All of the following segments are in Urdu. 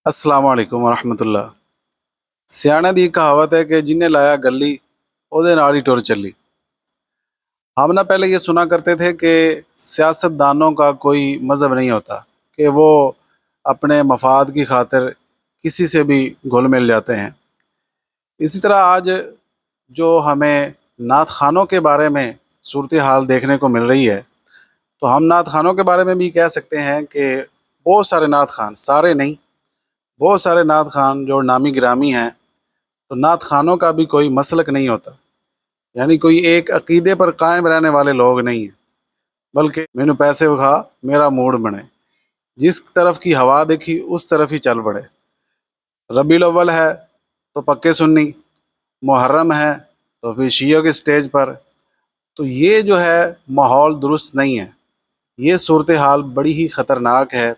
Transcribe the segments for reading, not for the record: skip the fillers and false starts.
السلام علیکم ورحمۃ اللہ۔ سیانے دی کہاوت ہے کہ جنہیں لایا گلی اودے نال ہی ٹر چلی۔ ہم نہ پہلے یہ سنا کرتے تھے کہ سیاست دانوں کا کوئی مذہب نہیں ہوتا، کہ وہ اپنے مفاد کی خاطر کسی سے بھی گھل مل جاتے ہیں۔ اسی طرح آج جو ہمیں نعت خوانوں کے بارے میں صورتحال دیکھنے کو مل رہی ہے، تو ہم نعت خوانوں کے بارے میں بھی کہہ سکتے ہیں کہ بہت سارے نعت خوان، سارے نہیں، بہت سارے نعت خوان جو نامی گرامی ہیں، تو نعت خوانوں کا بھی کوئی مسلک نہیں ہوتا، یعنی کوئی ایک عقیدے پر قائم رہنے والے لوگ نہیں ہیں، بلکہ مینوں پیسے وکھا میرا موڈ بنے، جس طرف کی ہوا دیکھی اس طرف ہی چل پڑے۔ ربیع الاول ہے تو پکے سنی، محرم ہے تو پھر شیعوں کے سٹیج پر۔ تو یہ جو ہے ماحول درست نہیں ہے، یہ صورتحال بڑی ہی خطرناک ہے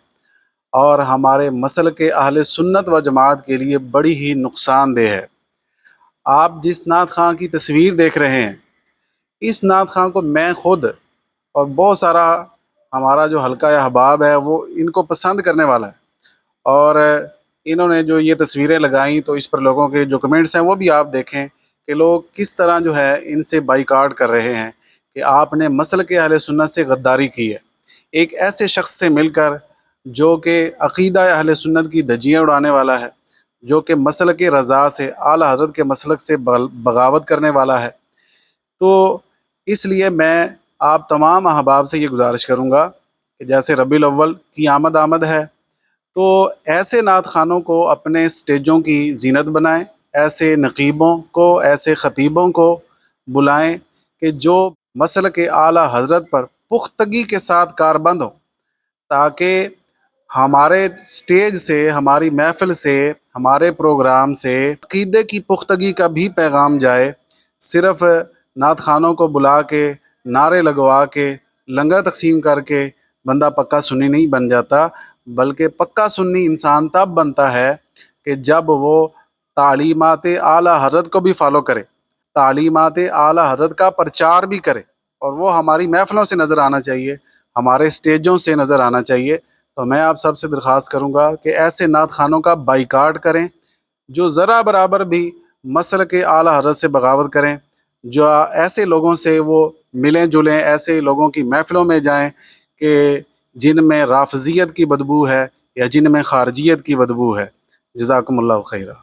اور ہمارے مسلک اہل سنت و جماعت کے لیے بڑی ہی نقصان دہ ہے۔ آپ جس نعت خواں کی تصویر دیکھ رہے ہیں، اس نعت خواں کو میں خود اور بہت سارا ہمارا جو حلقہ احباب ہے وہ ان کو پسند کرنے والا ہے، اور انہوں نے جو یہ تصویریں لگائیں تو اس پر لوگوں کے جو کمنٹس ہیں وہ بھی آپ دیکھیں کہ لوگ کس طرح جو ہے ان سے بائیکاٹ کر رہے ہیں کہ آپ نے مسلک اہل سنت سے غداری کی ہے، ایک ایسے شخص سے مل کر جو کہ عقیدہ اہل سنت کی دھجیاں اڑانے والا ہے، جو کہ مسلک رضا سے، اعلیٰ حضرت کے مسلک سے بغاوت کرنے والا ہے۔ تو اس لیے میں آپ تمام احباب سے یہ گزارش کروں گا کہ جیسے ربیع الاول کی آمد ہے، تو ایسے نعت خوانوں کو اپنے سٹیجوں کی زینت بنائیں، ایسے نقیبوں کو، ایسے خطیبوں کو بلائیں کہ جو مسلک اعلیٰ حضرت پر پختگی کے ساتھ کاربند ہوں، تاکہ ہمارے سٹیج سے، ہماری محفل سے، ہمارے پروگرام سے عقیدے کی پختگی کا بھی پیغام جائے۔ صرف نعت خوانوں کو بلا کے، نعرے لگوا کے، لنگر تقسیم کر کے بندہ پکا سنی نہیں بن جاتا، بلکہ پکا سنی انسان تب بنتا ہے کہ جب وہ تعلیمات اعلیٰ حضرت کو بھی فالو کرے، تعلیمات اعلیٰ حضرت کا پرچار بھی کرے، اور وہ ہماری محفلوں سے نظر آنا چاہیے، ہمارے سٹیجوں سے نظر آنا چاہیے۔ تو میں آپ سب سے درخواست کروں گا کہ ایسے نعت خوانوں کا بائیکاٹ کریں جو ذرا برابر بھی مسلک اعلیٰ حضرت سے بغاوت کریں، جو ایسے لوگوں سے وہ ملیں جلیں، ایسے لوگوں کی محفلوں میں جائیں کہ جن میں رافضیت کی بدبو ہے یا جن میں خارجیت کی بدبو ہے۔ جزاکم اللہ خیرہ۔